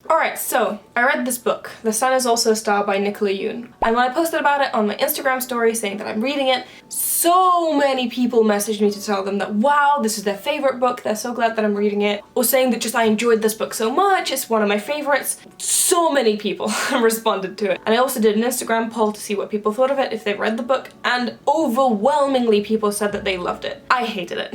Alright, so I read this book, The Sun is Also a Star by Nicola Yoon. And when I posted about it on my Instagram story saying that I'm reading it, so many people messaged me to tell them that wow, this is their favorite book, they're so glad that I'm reading it, or saying that just I enjoyed this book so much, it's one of my favorites. So many people responded to it. And I also did an Instagram poll to see what people thought of it if they read the book, and overwhelmingly people said that they loved it. I hated it.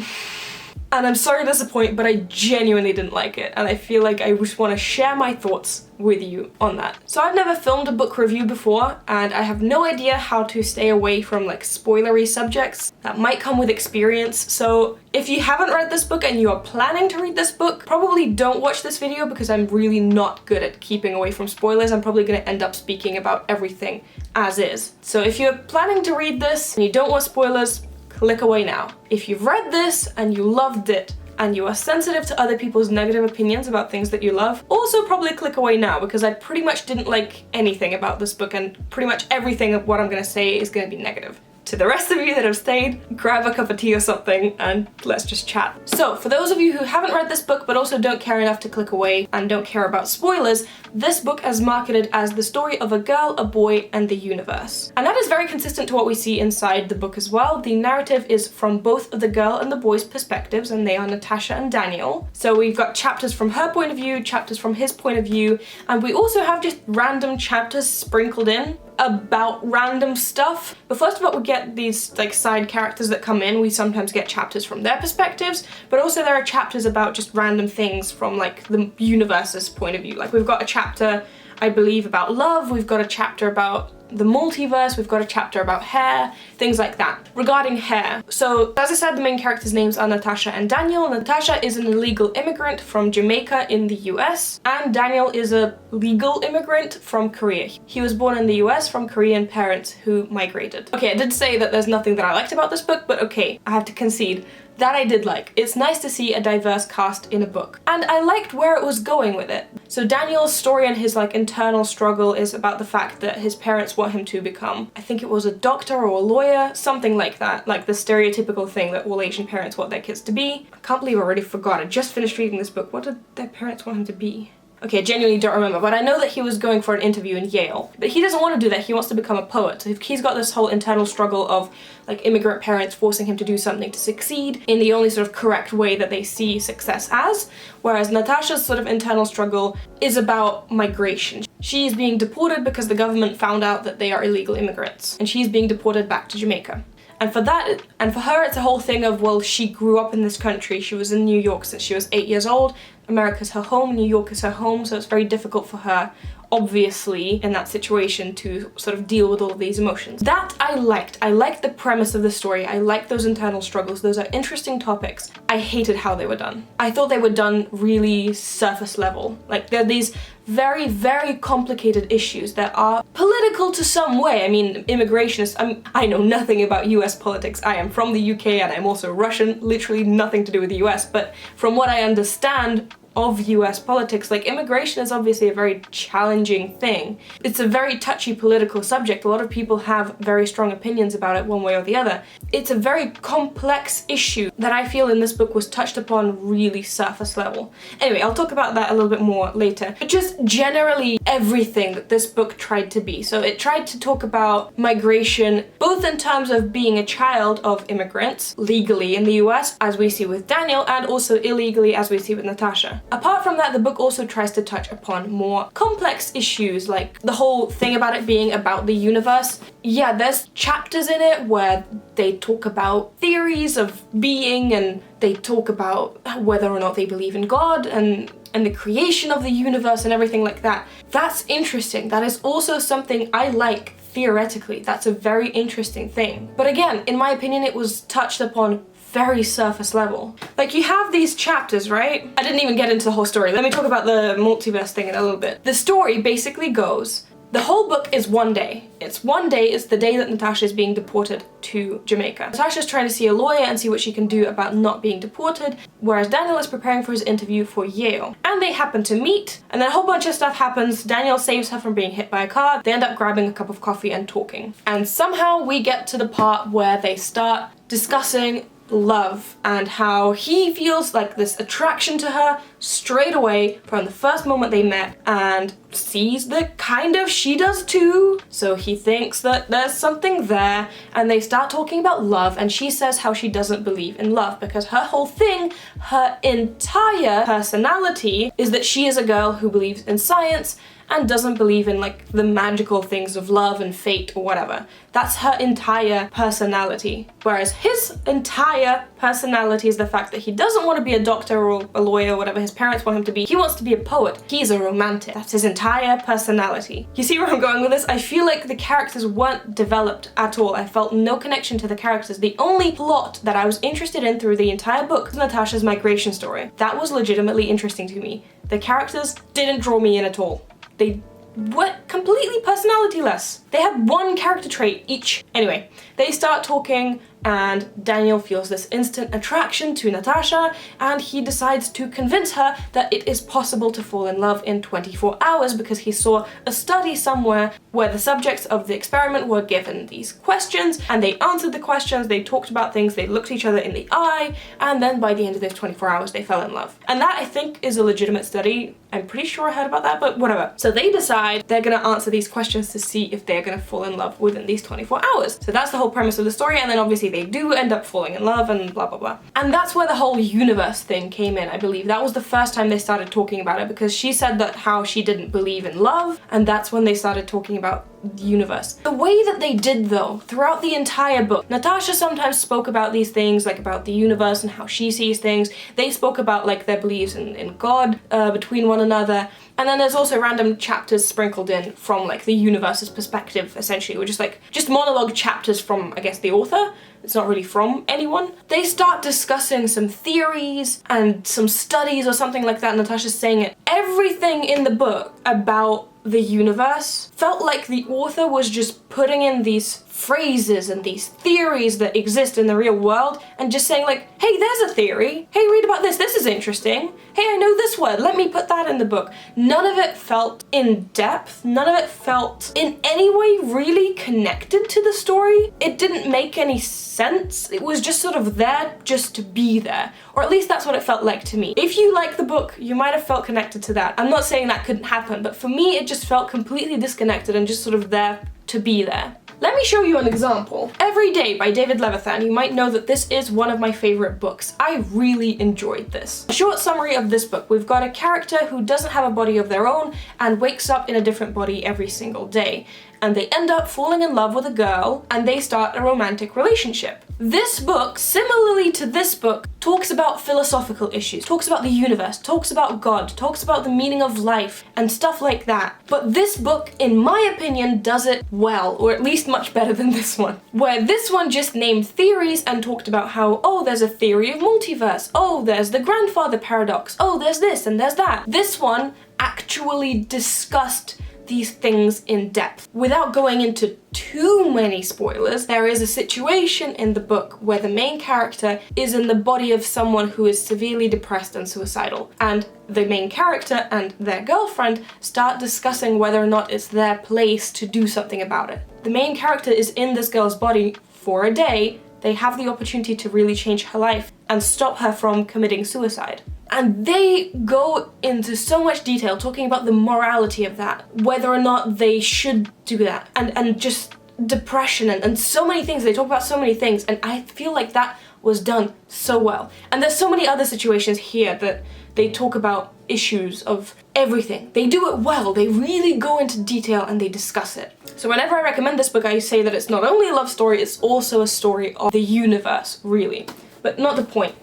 And I'm sorry to disappoint, but I genuinely didn't like it, and I feel like I just want to share my thoughts with you on that. So I've never filmed a book review before, and I have no idea how to stay away from like spoilery subjects that might come with experience. So if you haven't read this book and you are planning to read this book, probably don't watch this video because I'm really not good at keeping away from spoilers. I'm probably going to end up speaking about everything as is. So if you're planning to read this and you don't want spoilers, click away now. If you've read this and you loved it and you are sensitive to other people's negative opinions about things that you love, also probably click away now because I pretty much didn't like anything about this book and pretty much everything of what I'm gonna say is gonna be negative. To the rest of you that have stayed, grab a cup of tea or something and let's just chat. So for those of you who haven't read this book but also don't care enough to click away and don't care about spoilers, this book is marketed as the story of a girl, a boy, and the universe. And that is very consistent to what we see inside the book as well. The narrative is from both the girl and the boy's perspectives, and they are Natasha and Daniel. So we've got chapters from her point of view, chapters from his point of view, and we also have just random chapters sprinkled in about random stuff. But first of all, we get these like side characters that come in. We sometimes get chapters from their perspectives, but also there are chapters about just random things from like the universe's point of view. Like we've got a chapter, I believe, about love, we've got a chapter about the multiverse, we've got a chapter about hair, things like that. Regarding hair, so as I said, the main characters' names are Natasha and Daniel. Natasha is an illegal immigrant from Jamaica in the US, and Daniel is a legal immigrant from Korea. He was born in the US from Korean parents who migrated. Okay, I did say that there's nothing that I liked about this book, but okay, I have to concede. That I did like. It's nice to see a diverse cast in a book. And I liked where it was going with it. So Daniel's story and his like internal struggle is about the fact that his parents want him to become, I think it was a doctor or a lawyer, something like that. Like the stereotypical thing that all Asian parents want their kids to be. I can't believe I already forgot. I just finished reading this book. What did their parents want him to be? Okay, I genuinely don't remember, but I know that he was going for an interview in Yale. But he doesn't want to do that, he wants to become a poet. So he's got this whole internal struggle of like immigrant parents forcing him to do something to succeed in the only sort of correct way that they see success as. Whereas Natasha's sort of internal struggle is about migration. She's being deported because the government found out that they are illegal immigrants, and she's being deported back to Jamaica. And for her, it's a whole thing of, well, she grew up in this country, she was in New York since she was 8 years old, America's her home, New York is her home, so it's very difficult for her, obviously, in that situation to sort of deal with all of these emotions. That I liked. I liked the premise of the story, I liked those internal struggles, those are interesting topics. I hated how they were done. I thought they were done really surface level. Like, they're these very, very complicated issues that are political to some way. I mean, immigration is, I know nothing about US politics. I am from the UK and I'm also Russian, literally nothing to do with the US, but from what I understand of US politics, like immigration is obviously a very challenging thing. It's a very touchy political subject. A lot of people have very strong opinions about it one way or the other. It's a very complex issue that I feel in this book was touched upon really surface level. Anyway, I'll talk about that a little bit more later. But just generally everything that this book tried to be. So it tried to talk about migration, both in terms of being a child of immigrants legally in the US, as we see with Daniel, and also illegally as we see with Natasha. Apart from that, the book also tries to touch upon more complex issues, like the whole thing about it being about the universe. Yeah, there's chapters in it where they talk about theories of being, and they talk about whether or not they believe in God and the creation of the universe and everything like that. That's interesting. That is also something I like theoretically. That's a very interesting thing. But again, in my opinion, it was touched upon very surface level. Like, you have these chapters, right? I didn't even get into the whole story. Let me talk about the multiverse thing in a little bit. The story basically goes, the whole book is one day. It's one day, it's the day that Natasha is being deported to Jamaica. Natasha's trying to see a lawyer and see what she can do about not being deported, whereas Daniel is preparing for his interview for Yale. And they happen to meet, and then a whole bunch of stuff happens. Daniel saves her from being hit by a car. They end up grabbing a cup of coffee and talking. And somehow we get to the part where they start discussing love and how he feels like this attraction to her straight away from the first moment they met, and sees that kind of she does too. So he thinks that there's something there, and they start talking about love, and she says how she doesn't believe in love because her whole thing, her entire personality is that she is a girl who believes in science and doesn't believe in like the magical things of love and fate or whatever. That's her entire personality. Whereas his entire personality is the fact that he doesn't want to be a doctor or a lawyer or whatever his parents want him to be. He wants to be a poet. He's a romantic. That's his entire personality. You see where I'm going with this? I feel like the characters weren't developed at all. I felt no connection to the characters. The only plot that I was interested in through the entire book was Natasha's migration story. That was legitimately interesting to me. The characters didn't draw me in at all. They were completely personality-less. They had one character trait each. Anyway, they start talking and Daniel feels this instant attraction to Natasha, and he decides to convince her that it is possible to fall in love in 24 hours because he saw a study somewhere where the subjects of the experiment were given these questions and they answered the questions, they talked about things, they looked each other in the eye, and then by the end of those 24 hours they fell in love. And that, I think, is a legitimate study. I'm pretty sure I heard about that, but whatever. So they decide they're gonna answer these questions to see if they're gonna fall in love within these 24 hours. So that's the whole premise of the story, and then obviously they do end up falling in love and blah blah blah. And that's where the whole universe thing came in, I believe. That was the first time they started talking about it because she said that how she didn't believe in love, and that's when they started talking about the universe. The way that they did though, throughout the entire book, Natasha sometimes spoke about these things, like about the universe and how she sees things. They spoke about like their beliefs in God between one another. And then there's also random chapters sprinkled in from like the universe's perspective, essentially, or just monologue chapters from, I guess, the author. It's not really from anyone. They start discussing some theories and some studies or something like that. Natasha's saying it. Everything in the book about the universe felt like the author was just putting in these phrases and these theories that exist in the real world and just saying like, hey, there's a theory. Hey, read about this. This is interesting. Hey, I know this word. Let me put that in the book. None of it felt in depth. None of it felt in any way really connected to the story. It didn't make any sense. It was just sort of there just to be there. Or at least that's what it felt like to me. If you like the book, you might have felt connected to that. I'm not saying that couldn't happen, but for me, it just felt completely disconnected and just sort of there to be there. Let me show you an example. Every Day by David Levithan. You might know that this is one of my favorite books. I really enjoyed this. A short summary of this book. We've got a character who doesn't have a body of their own and wakes up in a different body every single day. And they end up falling in love with a girl and they start a romantic relationship. This book, similarly to this book, talks about philosophical issues, talks about the universe, talks about God, talks about the meaning of life and stuff like that. But this book, in my opinion, does it well, or at least much better than this one. Where this one just named theories and talked about how, oh, there's a theory of multiverse, oh, there's the grandfather paradox, oh, there's this and there's that. This one actually discussed these things in depth. Without going into too many spoilers, there is a situation in the book where the main character is in the body of someone who is severely depressed and suicidal, and the main character and their girlfriend start discussing whether or not it's their place to do something about it. The main character is in this girl's body for a day. They have the opportunity to really change her life and stop her from committing suicide. And they go into so much detail talking about the morality of that, whether or not they should do that, and just depression and so many things. They talk about so many things, and I feel like that was done so well. And there's so many other situations here that they talk about issues of everything. They do it well. They really go into detail and they discuss it. So whenever I recommend this book, I say that it's not only a love story, it's also a story of the universe, really. But not the point.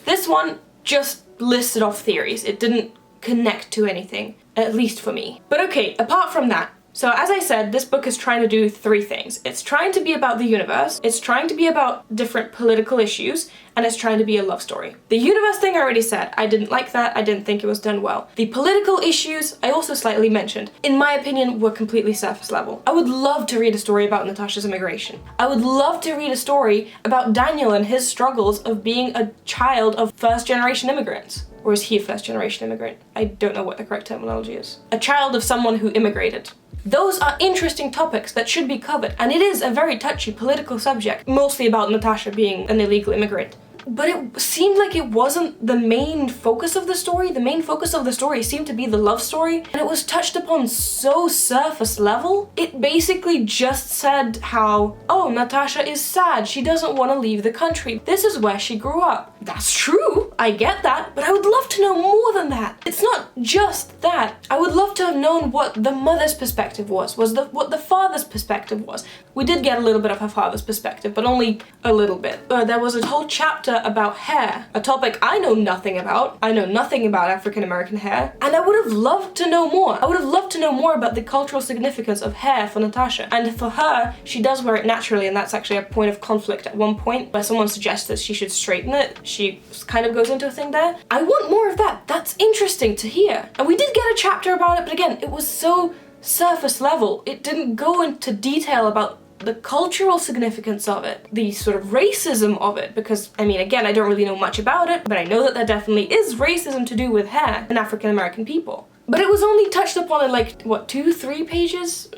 This one just listed off theories. It didn't connect to anything, at least for me. But okay, apart from that, so as I said, this book is trying to do three things. It's trying to be about the universe, it's trying to be about different political issues, and it's trying to be a love story. The universe thing I already said. I didn't like that. I didn't think it was done well. The political issues I also slightly mentioned. In my opinion, were completely surface level. I would love to read a story about Natasha's immigration. I would love to read a story about Daniel and his struggles of being a child of first-generation immigrants. Or is he a first-generation immigrant? I don't know what the correct terminology is. A child of someone who immigrated. Those are interesting topics that should be covered, and it is a very touchy political subject, mostly about Natasha being an illegal immigrant. but it seemed like it wasn't the main focus of the story. The main focus of the story seemed to be the love story, and it was touched upon so surface level. It basically just said how, oh, Natasha is sad, she doesn't want to leave the country. This is where she grew up. That's true, I get that, but I would love to know more than that. It's not just that. I would love to have known what the mother's perspective was what the father's perspective was. We did get a little bit of her father's perspective, but only a little bit. There was a whole chapter about hair, a topic I know nothing about. I know nothing about African American hair, and I would have loved to know more. I would have loved to know more about the cultural significance of hair for Natasha. And for her, she does wear it naturally, and that's actually a point of conflict at one point where someone suggests that she should straighten it. She kind of goes into a thing there. I want more of that. That's interesting to hear. And we did get a chapter about it, but again, it was so surface level. It didn't go into detail about the cultural significance of it, the sort of racism of it, because, I mean, again, I don't really know much about it, but I know that there definitely is racism to do with hair in African American people. But it was only touched upon in like, what, 2-3 pages?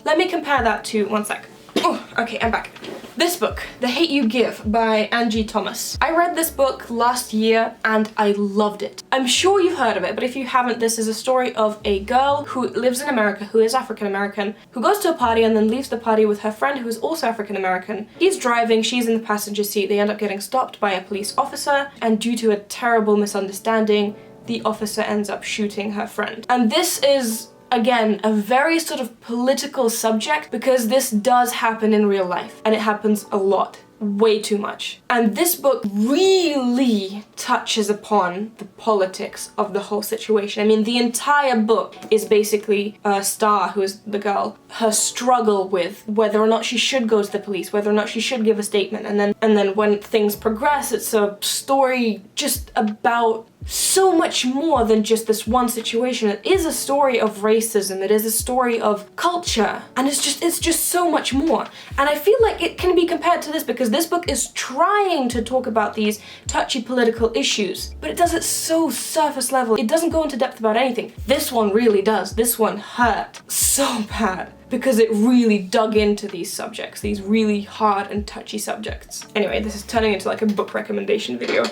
Let me compare that to, one sec. Oh, okay, I'm back. This book, The Hate You Give by Angie Thomas. I read this book last year and I loved it. I'm sure you've heard of it, but if you haven't, this is a story of a girl who lives in America, who is African American, who goes to a party and then leaves the party with her friend who is also African American. He's driving, she's in the passenger seat. They end up getting stopped by a police officer, and due to a terrible misunderstanding, the officer ends up shooting her friend. And this is, again, a very sort of political subject, because this does happen in real life, and it happens a lot. Way too much. And this book really touches upon the politics of the whole situation. I mean, the entire book is basically Star, who is the girl, her struggle with whether or not she should go to the police, whether or not she should give a statement, and then when things progress, it's a story just about so much more than just this one situation. It is a story of racism, it is a story of culture, and it's just so much more. And I feel like it can be compared to this, because this book is trying to talk about these touchy political issues, but it does it so surface level. It doesn't go into depth about anything. This one really does. This one hurt so bad, because it really dug into these subjects, these really hard and touchy subjects. Anyway, this is turning into like a book recommendation video.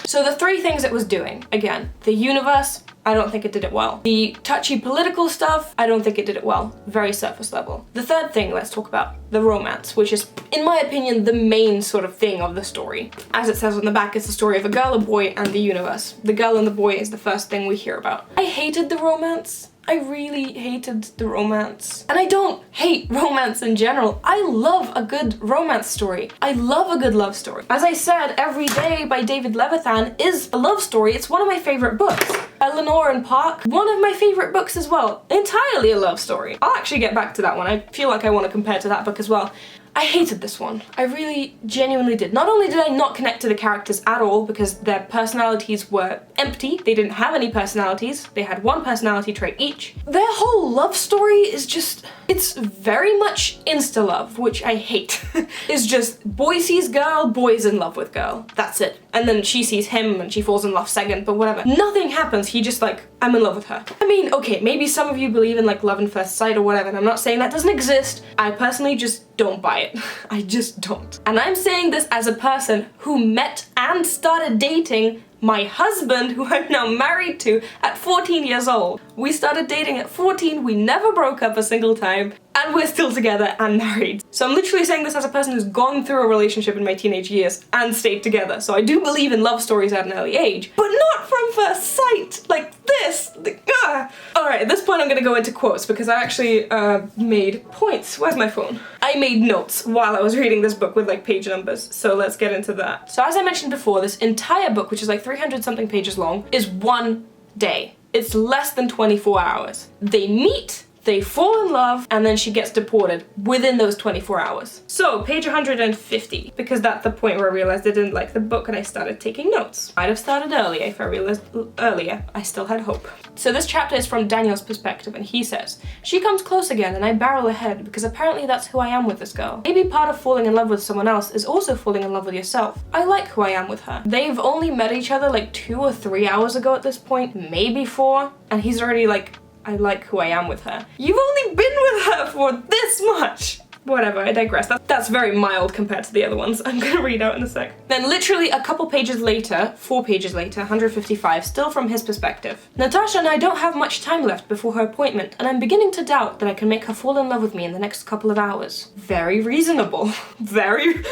So the 3 things it was doing, again, the universe, I don't think it did it well. The touchy political stuff, I don't think it did it well. Very surface level. The 3rd thing, let's talk about the romance, which is, in my opinion, the main sort of thing of the story. As it says on the back, it's the story of a girl, a boy, and the universe. The girl and the boy is the first thing we hear about. I hated the romance. I really hated the romance. And I don't hate romance in general. I love a good romance story. I love a good love story. As I said, Every Day by David Levithan is a love story. It's one of my favorite books. Eleanor and Park, one of my favorite books as well. Entirely a love story. I'll actually get back to that one. I feel like I want to compare to that book as well. I hated this one. I really genuinely did. Not only did I not connect to the characters at all, because their personalities were empty, they didn't have any personalities, they had one personality trait each. Their whole love story is just, it's very much insta-love, which I hate. It's just boy sees girl, boy's in love with girl. That's it. And then she sees him and she falls in love second, but whatever. Nothing happens, he just like, I'm in love with her. I mean, okay, maybe some of you believe in like love at first sight or whatever, and I'm not saying that doesn't exist. I personally just don't buy it. I just don't. And I'm saying this as a person who met and started dating my husband, who I'm now married to, at 14 years old. We started dating at 14, we never broke up a single time, and we're still together and married. So I'm literally saying this as a person who's gone through a relationship in my teenage years and stayed together. So I do believe in love stories at an early age, but not from first sight, like this. Alright, at this point I'm gonna go into quotes, because I actually made points. Where's my phone? I made notes while I was reading this book with like page numbers, so let's get into that. So as I mentioned before, this entire book, which is like 300 something pages long, is one day. It's less than 24 hours. They meet, they fall in love, and then she gets deported within those 24 hours. So, page 150, because that's the point where I realized I didn't like the book and I started taking notes. I'd have started earlier if I realized earlier I still had hope. So this chapter is from Daniel's perspective, and he says, "She comes close again and I barrel ahead, because apparently that's who I am with this girl. Maybe part of falling in love with someone else is also falling in love with yourself. I like who I am with her." They've only met each other like 2 or 3 hours ago at this point, maybe 4, and he's already like, I like who I am with her. You've only been with her for this much! whatever, I digress. That's very mild compared to the other ones I'm gonna read out in a sec. Then literally a couple pages later, 4 pages later, 155, still from his perspective. Natasha and I don't have much time left before her appointment, and I'm beginning to doubt that I can make her fall in love with me in the next couple of hours. Very reasonable. Very...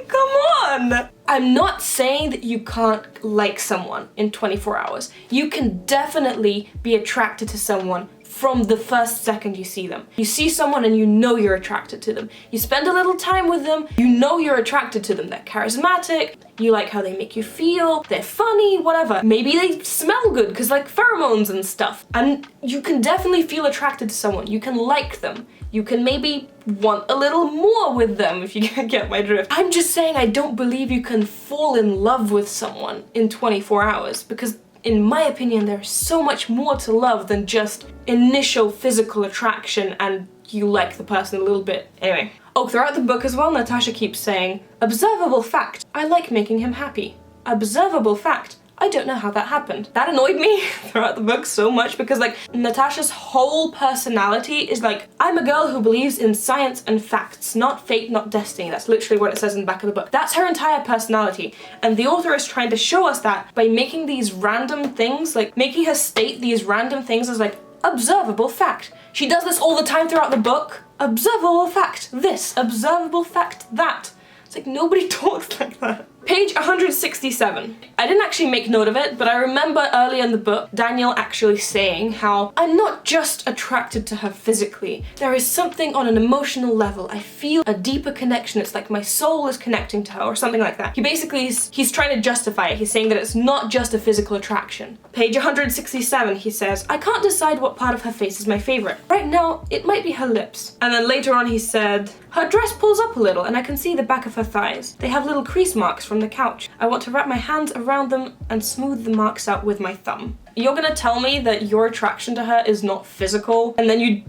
Come on! I'm not saying that you can't like someone in 24 hours. You can definitely be attracted to someone from the first second you see them. You see someone and you know you're attracted to them. You spend a little time with them, you know you're attracted to them. They're charismatic, you like how they make you feel, they're funny, whatever. Maybe they smell good because like pheromones and stuff. And you can definitely feel attracted to someone. You can like them. You can maybe want a little more with them, if you get my drift. I'm just saying I don't believe you can fall in love with someone in 24 hours because in my opinion, there's so much more to love than just initial physical attraction and you like the person a little bit. Anyway. Oh, throughout the book as well, Natasha keeps saying, observable fact, I like making him happy. Observable fact, I don't know how that happened. That annoyed me throughout the book so much because like Natasha's whole personality is like, I'm a girl who believes in science and facts, not fate, not destiny. That's literally what it says in the back of the book. That's her entire personality. And the author is trying to show us that by making these random things, like making her state these random things as like observable fact. She does this all the time throughout the book. Observable fact this, observable fact that. It's like nobody talks like that. Page 167. I didn't actually make note of it, but I remember earlier in the book, Daniel actually saying how I'm not just attracted to her physically. There is something on an emotional level. I feel a deeper connection. It's like my soul is connecting to her or something like that. He basically, he's trying to justify it. He's saying that it's not just a physical attraction. Page 167, he says, I can't decide what part of her face is my favorite. Right now, it might be her lips. And then later on he said, her dress pulls up a little and I can see the back of her thighs. They have little crease marks from the couch. I want to wrap my hands around them and smooth the marks out with my thumb. You're gonna tell me that your attraction to her is not physical and then you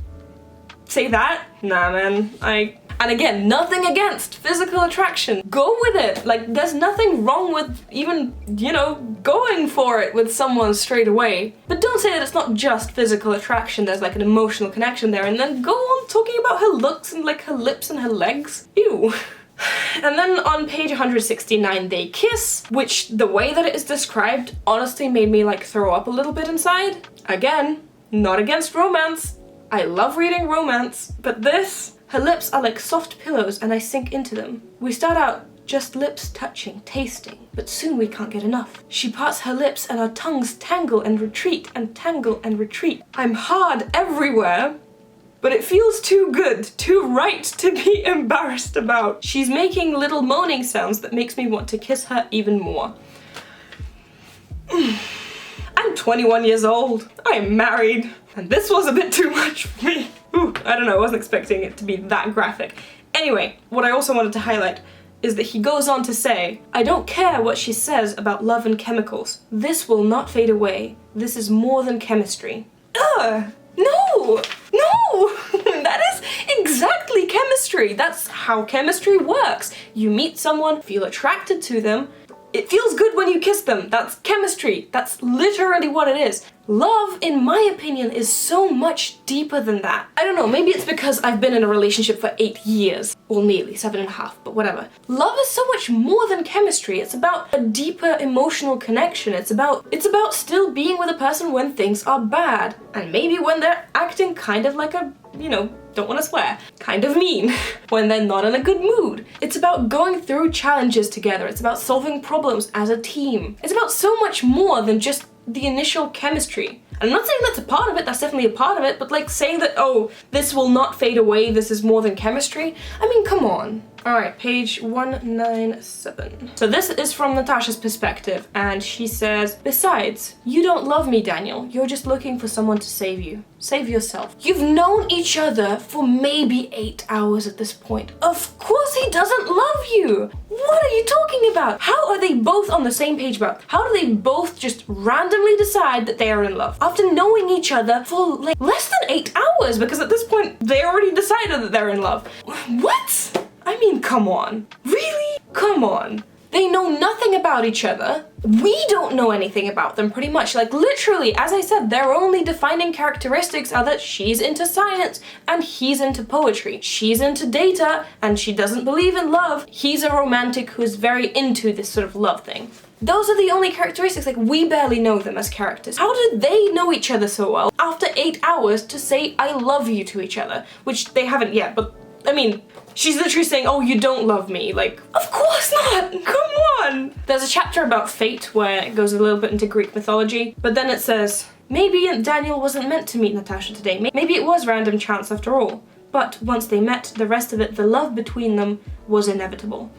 say that? Nah, man. And again, nothing against physical attraction. Go with it. Like, there's nothing wrong with even, you know, going for it with someone straight away. But don't say that it's not just physical attraction, there's like an emotional connection there, and then go on talking about her looks and like her lips and her legs. Ew. And then on page 169 they kiss, which the way that it is described honestly made me like throw up a little bit inside. Again, not against romance. I love reading romance, but this... Her lips are like soft pillows and I sink into them. We start out just lips touching, tasting, but soon we can't get enough. She parts her lips and our tongues tangle and retreat and tangle and retreat. I'm hard everywhere, but it feels too good, too right to be embarrassed about. She's making little moaning sounds that makes me want to kiss her even more. I'm 21 years old, I am married, and this was a bit too much for me. Ooh, I don't know, I wasn't expecting it to be that graphic. Anyway, what I also wanted to highlight is that he goes on to say, I don't care what she says about love and chemicals. This will not fade away. This is more than chemistry. Ugh! No! No! That is exactly chemistry. That's how chemistry works. You meet someone, feel attracted to them. It feels good when you kiss them. That's chemistry. That's literally what it is. Love, in my opinion, is so much deeper than that. I don't know, maybe it's because I've been in a relationship for 8 years. Well, nearly, 7.5, but whatever. Love is so much more than chemistry. It's about a deeper emotional connection. It's about still being with a person when things are bad. And maybe when they're acting kind of like a, you know, don't want to swear, kind of mean, when they're not in a good mood. It's about going through challenges together. It's about solving problems as a team. It's about so much more than just the initial chemistry. I'm not saying that's a part of it, that's definitely a part of it, but like saying that, oh, this will not fade away, this is more than chemistry, I mean, come on. Alright, page 197. So this is from Natasha's perspective, and she says, besides, you don't love me, Daniel. You're just looking for someone to save you. Save yourself. You've known each other for maybe 8 hours at this point. Of course he doesn't love you! What are you talking about? How are they both on the same page about? How do they both just randomly decide that they are in love? After knowing each other for like less than 8 hours, because at this point they already decided that they're in love. What? I mean, come on. Really? Come on. They know nothing about each other. we don't know anything about them pretty much. Like literally, as I said, their only defining characteristics are that she's into science and he's into poetry. She's into data and she doesn't believe in love. He's a romantic who's very into this sort of love thing. Those are the only characteristics, like we barely know them as characters. How did they know each other so well after 8 hours to say I love you to each other? Which they haven't yet, but I mean, she's literally saying, oh, you don't love me. Like, of course not, come on. There's a chapter about fate where it goes a little bit into Greek mythology, but then it says, maybe Daniel wasn't meant to meet Natasha today. Maybe it was random chance after all. But once they met, the rest of it, the love between them was inevitable.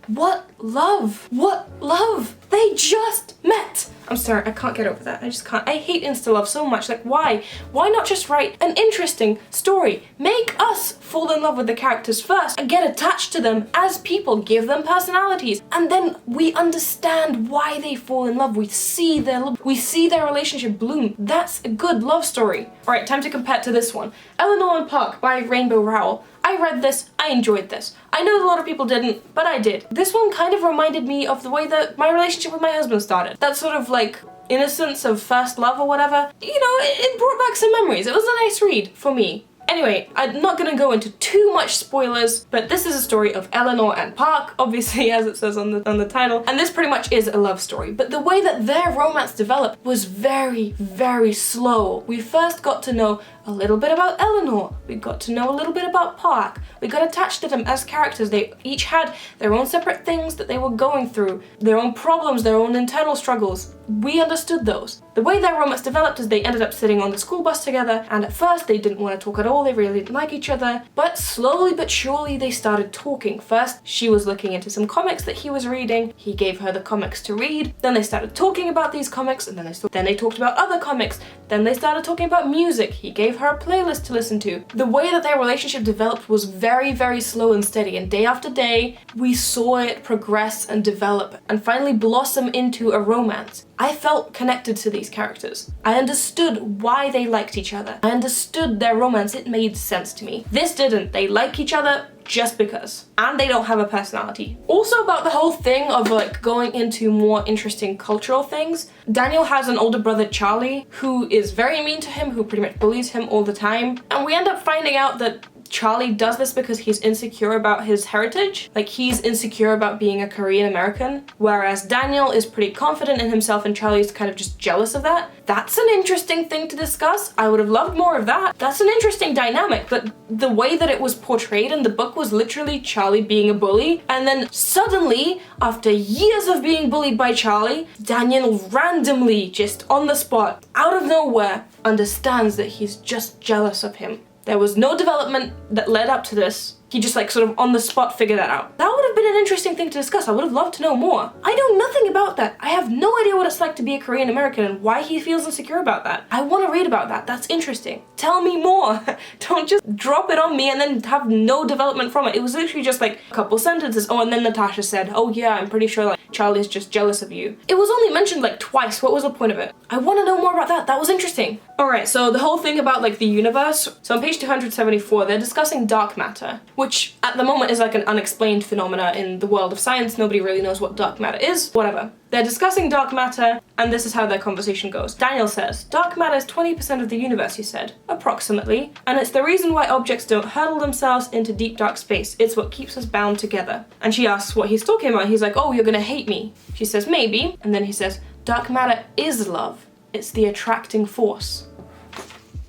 What love? What love? They just met! I'm sorry, I can't get over that. I just can't. I hate insta love so much. Like, why? Why not just write an interesting story? Make us fall in love with the characters first and get attached to them as people, give them personalities, and then we understand why they fall in love. We see their relationship bloom. That's a good love story. Alright, time to compare it to this one. Eleanor and Puck by Rainbow Rowell. I read this, I enjoyed this. I know a lot of people didn't, but I did. This one kind of reminded me of the way that my relationship with my husband started. That sort of like innocence of first love or whatever. You know, it brought back some memories. It was a nice read for me. Anyway, I'm not gonna go into too much spoilers, but this is a story of Eleanor and Puck, obviously as it says on the title, and this pretty much is a love story. But the way that their romance developed was very, very slow. We first got to know a little bit about Eleanor, we got to know a little bit about Puck, we got attached to them as characters. They each had their own separate things that they were going through, their own problems, their own internal struggles. We understood those. The way their romance developed is they ended up sitting on the school bus together, and at first they didn't want to talk at all, they really didn't like each other, but slowly but surely they started talking. First, she was looking into some comics that he was reading, he gave her the comics to read, then they started talking about these comics, and then they talked about other comics, then they started talking about music, he gave her a playlist to listen to. The way that their relationship developed was very, very slow and steady, and day after day, we saw it progress and develop, and finally blossom into a romance. I felt connected to these characters. I understood why they liked each other. I understood their romance, it made sense to me. This didn't. They like each other just because. And they don't have a personality. Also about the whole thing of like going into more interesting cultural things, Daniel has an older brother, Charlie, who is very mean to him, who pretty much bullies him all the time. And we end up finding out that Charlie does this because he's insecure about his heritage. Like, he's insecure about being a Korean American, whereas Daniel is pretty confident in himself and Charlie's kind of just jealous of that. That's an interesting thing to discuss. I would have loved more of that. That's an interesting dynamic, but the way that it was portrayed in the book was literally Charlie being a bully, and then suddenly, after years of being bullied by Charlie, Daniel randomly, just on the spot, out of nowhere, understands that he's just jealous of him. There was no development that led up to this. He just like sort of on the spot figured that out. That would have been an interesting thing to discuss. I would have loved to know more. I know nothing about that. I have no idea what it's like to be a Korean American and why he feels insecure about that. I want to read about that. That's interesting. Tell me more. Don't just drop it on me and then have no development from it. It was literally just like a couple sentences. Oh, and then Natasha said, oh yeah, I'm pretty sure like Charlie's just jealous of you. It was only mentioned like twice. What was the point of it? I want to know more about that. That was interesting. Alright, so the whole thing about like the universe. So on page 274, they're discussing dark matter, which at the moment is like an unexplained phenomena in the world of science. Nobody really knows what dark matter is. Whatever. They're discussing dark matter, and this is how their conversation goes. Daniel says, dark matter is 20% of the universe, he said. Approximately. And it's the reason why objects don't hurtle themselves into deep dark space. It's what keeps us bound together. And she asks what he's talking about. He's like, oh, you're gonna hate me. She says, maybe. And then he says, dark matter is love. It's the attracting force.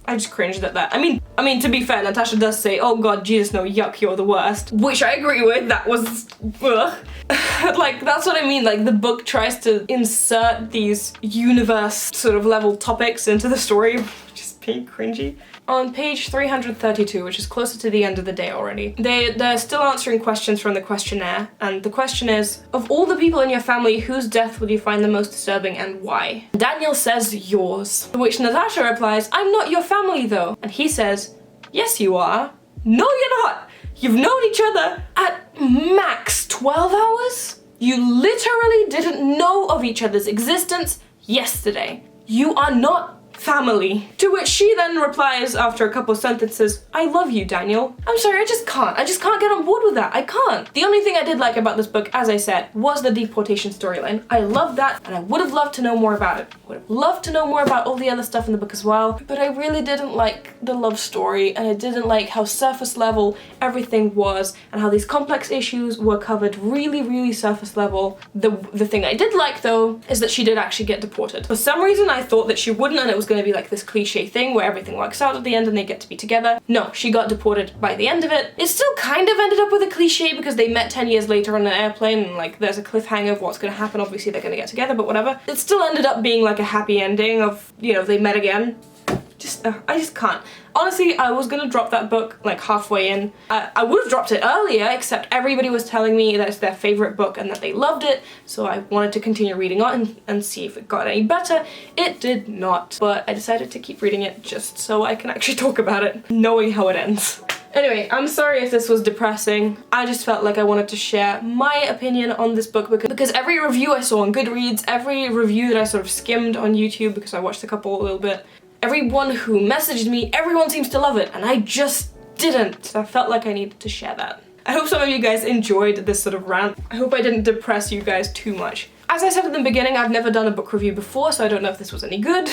I just cringed at that. I mean, to be fair, Natasha does say, oh god, Jesus, no, yuck, you're the worst. Which I agree with, that was, ugh. Like, that's what I mean, like, the book tries to insert these universe sort of level topics into the story, just being cringy. On page 332, which is closer to the end of the day already, they're still answering questions from the questionnaire, and the question is, of all the people in your family, whose death would you find the most disturbing and why? Daniel says yours, to which Natasha replies, I'm not your family though. And he says, yes you are. No you're not! You've known each other at max 12 hours? You literally didn't know of each other's existence yesterday. You are not family. To which she then replies after a couple of sentences, I love you, Daniel. I'm sorry, I just can't get on board with that. I can't. The only thing I did like about this book, as I said, was the deportation storyline. I loved that, and I would have loved to know more about it. Would have loved to know more about all the other stuff in the book as well, but I really didn't like the love story, and I didn't like how surface level everything was, and how these complex issues were covered really, really surface level. The thing I did like, though, is that she did actually get deported. For some reason, I thought that she wouldn't, and it was going to be like this cliche thing where everything works out at the end and they get to be together. No, she got deported by the end of it. It still kind of ended up with a cliche because they met 10 years later on an airplane, and like there's a cliffhanger of what's going to happen. Obviously they're going to get together, but whatever. It still ended up being like a happy ending of, you know, they met again. I just can't. Honestly, I was gonna drop that book like halfway in. I would have dropped it earlier, except everybody was telling me that it's their favorite book and that they loved it, so I wanted to continue reading on and see if it got any better. It did not, but I decided to keep reading it just so I can actually talk about it, knowing how it ends. Anyway, I'm sorry if this was depressing. I just felt like I wanted to share my opinion on this book because every review I saw on Goodreads, every review that I sort of skimmed on YouTube because I watched a couple a little bit, everyone who messaged me, everyone seems to love it, and I just didn't. So I felt like I needed to share that. I hope some of you guys enjoyed this sort of rant. I hope I didn't depress you guys too much. As I said at the beginning, I've never done a book review before, so I don't know if this was any good.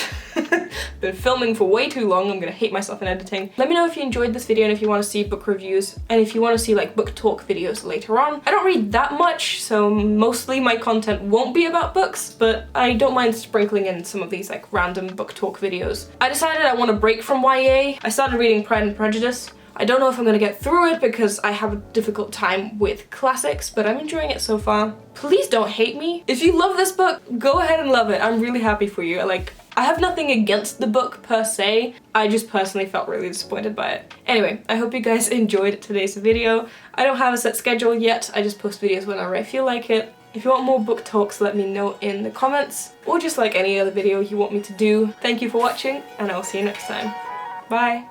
Been filming for way too long, I'm gonna hate myself in editing. Let me know if you enjoyed this video and if you want to see book reviews, and if you want to see like book talk videos later on. I don't read that much, so mostly my content won't be about books, but I don't mind sprinkling in some of these like random book talk videos. I decided I want to break from YA. I started reading Pride and Prejudice. I don't know if I'm gonna get through it because I have a difficult time with classics, but I'm enjoying it so far. Please don't hate me. If you love this book, go ahead and love it. I'm really happy for you. Like, I have nothing against the book per se. I just personally felt really disappointed by it. Anyway, I hope you guys enjoyed today's video. I don't have a set schedule yet. I just post videos whenever I feel like it. If you want more book talks, let me know in the comments, or just like any other video you want me to do. Thank you for watching, and I'll see you next time. Bye.